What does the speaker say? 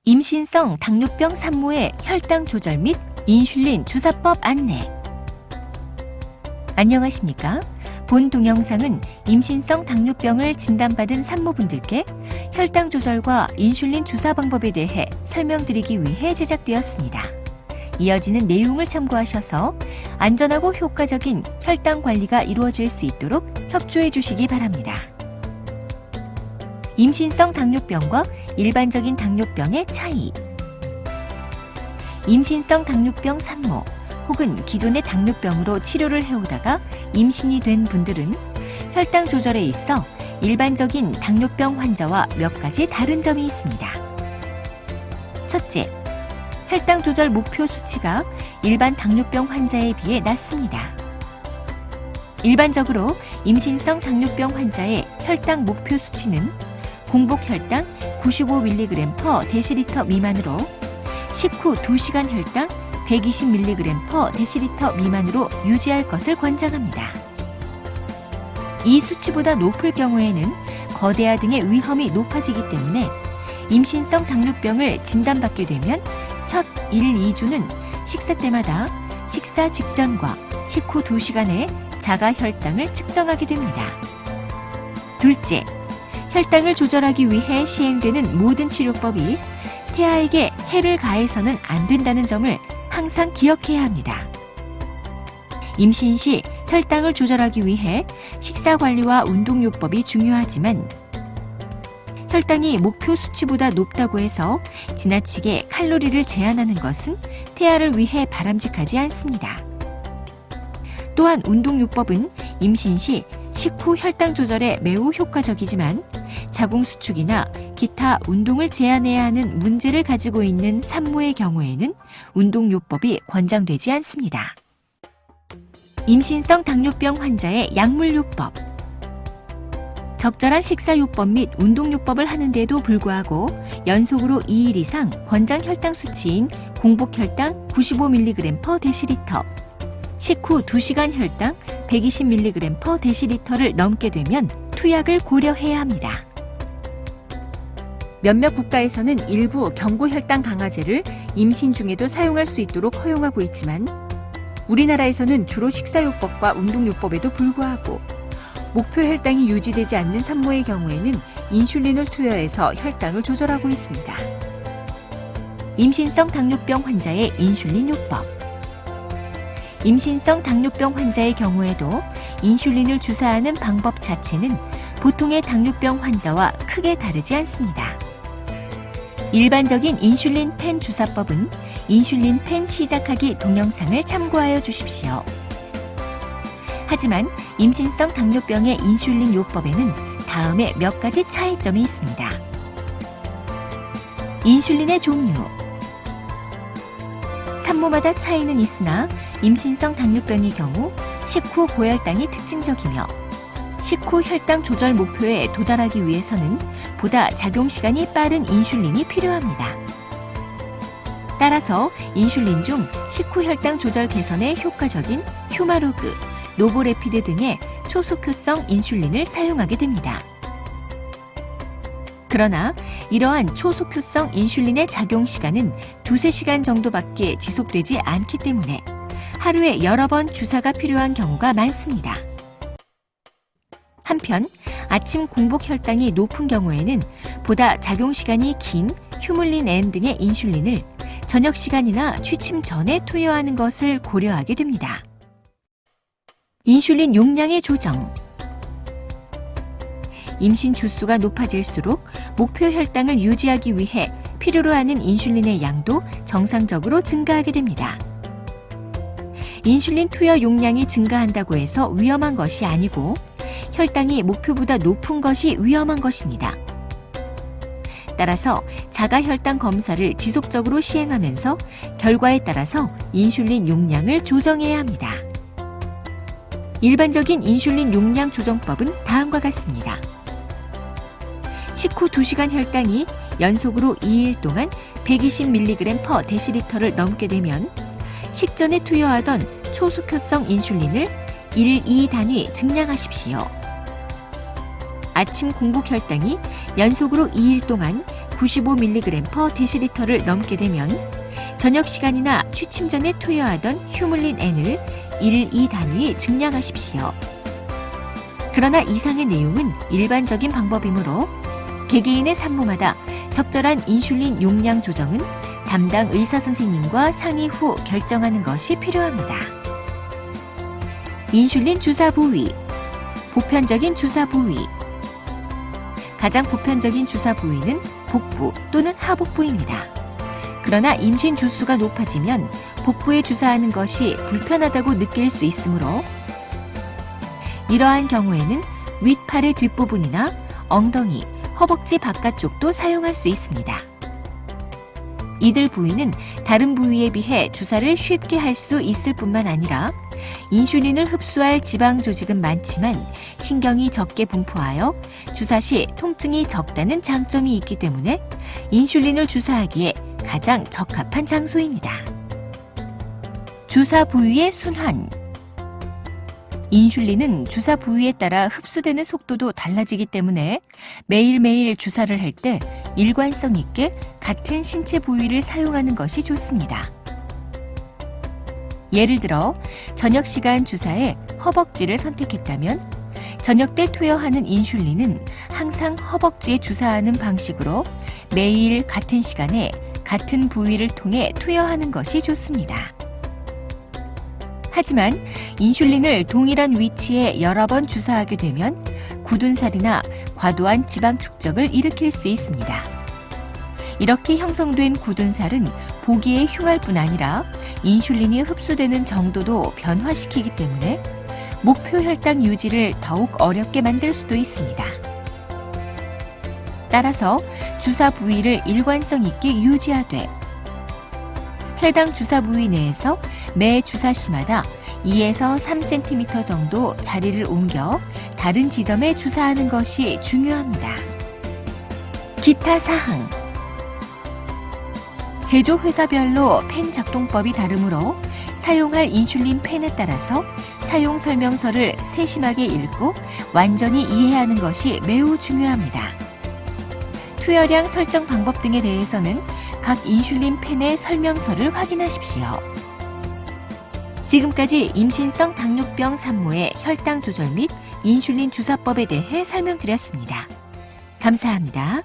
임신성 당뇨병 산모의 혈당 조절 및 인슐린 주사법 안내. 안녕하십니까? 본 동영상은 임신성 당뇨병을 진단받은 산모분들께 혈당 조절과 인슐린 주사 방법에 대해 설명드리기 위해 제작되었습니다. 이어지는 내용을 참고하셔서 안전하고 효과적인 혈당 관리가 이루어질 수 있도록 협조해 주시기 바랍니다. 임신성 당뇨병과 일반적인 당뇨병의 차이. 임신성 당뇨병 산모 혹은 기존의 당뇨병으로 치료를 해오다가 임신이 된 분들은 혈당 조절에 있어 일반적인 당뇨병 환자와 몇 가지 다른 점이 있습니다. 첫째, 혈당 조절 목표 수치가 일반 당뇨병 환자에 비해 낮습니다. 일반적으로 임신성 당뇨병 환자의 혈당 목표 수치는 공복 혈당 95mg/dL 미만으로 식후 2시간 혈당 120mg/dL 미만으로 유지할 것을 권장합니다. 이 수치보다 높을 경우에는 거대화 등의 위험이 높아지기 때문에 임신성 당뇨병을 진단받게 되면 첫 1, 2주는 식사 때마다 식사 직전과 식후 2시간에 자가 혈당을 측정하게 됩니다. 둘째, 혈당을 조절하기 위해 시행되는 모든 치료법이 태아에게 해를 가해서는 안 된다는 점을 항상 기억해야 합니다. 임신 시 혈당을 조절하기 위해 식사 관리와 운동요법이 중요하지만 혈당이 목표 수치보다 높다고 해서 지나치게 칼로리를 제한하는 것은 태아를 위해 바람직하지 않습니다. 또한 운동요법은 임신 시 식후 혈당 조절에 매우 효과적이지만 자궁수축이나 기타 운동을 제한해야 하는 문제를 가지고 있는 산모의 경우에는 운동요법이 권장되지 않습니다. 임신성 당뇨병 환자의 약물요법. 적절한 식사요법 및 운동요법을 하는데도 불구하고 연속으로 2일 이상 권장 혈당 수치인 공복 혈당 95mg/dL, 식후 2시간 혈당 120mg/dL을 넘게 되면 투약을 고려해야 합니다. 몇몇 국가에서는 일부 경구 혈당 강화제를 임신 중에도 사용할 수 있도록 허용하고 있지만 우리나라에서는 주로 식사요법과 운동요법에도 불구하고 목표 혈당이 유지되지 않는 산모의 경우에는 인슐린을 투여해서 혈당을 조절하고 있습니다. 임신성 당뇨병 환자의 인슐린요법. 임신성 당뇨병 환자의 경우에도 인슐린을 주사하는 방법 자체는 보통의 당뇨병 환자와 크게 다르지 않습니다. 일반적인 인슐린 펜 주사법은 인슐린 펜 시작하기 동영상을 참고하여 주십시오. 하지만 임신성 당뇨병의 인슐린 요법에는 다음에 몇 가지 차이점이 있습니다. 인슐린의 종류. 산모마다 차이는 있으나 임신성 당뇨병의 경우 식후 고혈당이 특징적이며 식후 혈당 조절 목표에 도달하기 위해서는 보다 작용시간이 빠른 인슐린이 필요합니다. 따라서 인슐린 중 식후 혈당 조절 개선에 효과적인 휴마로그, 노보레피드 등의 초속효성 인슐린을 사용하게 됩니다. 그러나 이러한 초속효성 인슐린의 작용시간은 2-3시간 정도밖에 지속되지 않기 때문에 하루에 여러 번 주사가 필요한 경우가 많습니다. 한편 아침 공복 혈당이 높은 경우에는 보다 작용시간이 긴 휴물린 N 등의 인슐린을 저녁 시간이나 취침 전에 투여하는 것을 고려하게 됩니다. 인슐린 용량의 조정. 임신 주수가 높아질수록 목표 혈당을 유지하기 위해 필요로 하는 인슐린의 양도 정상적으로 증가하게 됩니다. 인슐린 투여 용량이 증가한다고 해서 위험한 것이 아니고 혈당이 목표보다 높은 것이 위험한 것입니다. 따라서 자가 혈당 검사를 지속적으로 시행하면서 결과에 따라서 인슐린 용량을 조정해야 합니다. 일반적인 인슐린 용량 조정법은 다음과 같습니다. 식후 2시간 혈당이 연속으로 2일 동안 120mg/dL을 넘게 되면 식전에 투여하던 초속효성 인슐린을 1, 2단위 증량하십시오. 아침 공복 혈당이 연속으로 2일 동안 95mg/dl를 넘게 되면 저녁 시간이나 취침 전에 투여하던 휴물린 N을 1, 2단위 증량하십시오. 그러나 이상의 내용은 일반적인 방법이므로 개개인의 산모마다 적절한 인슐린 용량 조정은 담당 의사 선생님과 상의 후 결정하는 것이 필요합니다. 인슐린 주사 부위, 보편적인 주사 부위. 가장 보편적인 주사 부위는 복부 또는 하복부입니다. 그러나 임신 주수가 높아지면 복부에 주사하는 것이 불편하다고 느낄 수 있으므로 이러한 경우에는 윗팔의 뒷부분이나 엉덩이, 허벅지 바깥쪽도 사용할 수 있습니다. 이들 부위는 다른 부위에 비해 주사를 쉽게 할 수 있을 뿐만 아니라 인슐린을 흡수할 지방 조직은 많지만 신경이 적게 분포하여 주사 시 통증이 적다는 장점이 있기 때문에 인슐린을 주사하기에 가장 적합한 장소입니다. 주사 부위의 순환. 인슐린은 주사 부위에 따라 흡수되는 속도도 달라지기 때문에 매일매일 주사를 할 때 일관성 있게 같은 신체 부위를 사용하는 것이 좋습니다. 예를 들어 저녁 시간 주사에 허벅지를 선택했다면 저녁 때 투여하는 인슐린은 항상 허벅지에 주사하는 방식으로 매일 같은 시간에 같은 부위를 통해 투여하는 것이 좋습니다. 하지만 인슐린을 동일한 위치에 여러 번 주사하게 되면 굳은 살이나 과도한 지방 축적을 일으킬 수 있습니다. 이렇게 형성된 굳은 살은 보기에 흉할 뿐 아니라 인슐린이 흡수되는 정도도 변화시키기 때문에 목표 혈당 유지를 더욱 어렵게 만들 수도 있습니다. 따라서 주사 부위를 일관성 있게 유지하되 해당 주사 부위 내에서 매 주사 시마다 2에서 3cm 정도 자리를 옮겨 다른 지점에 주사하는 것이 중요합니다. 기타 사항. 제조 회사별로 펜 작동법이 다르므로 사용할 인슐린 펜에 따라서 사용 설명서를 세심하게 읽고 완전히 이해하는 것이 매우 중요합니다. 투여량 설정 방법 등에 대해서는 각 인슐린 펜의 설명서를 확인하십시오. 지금까지 임신성 당뇨병 산모의 혈당 조절 및 인슐린 주사법에 대해 설명드렸습니다. 감사합니다.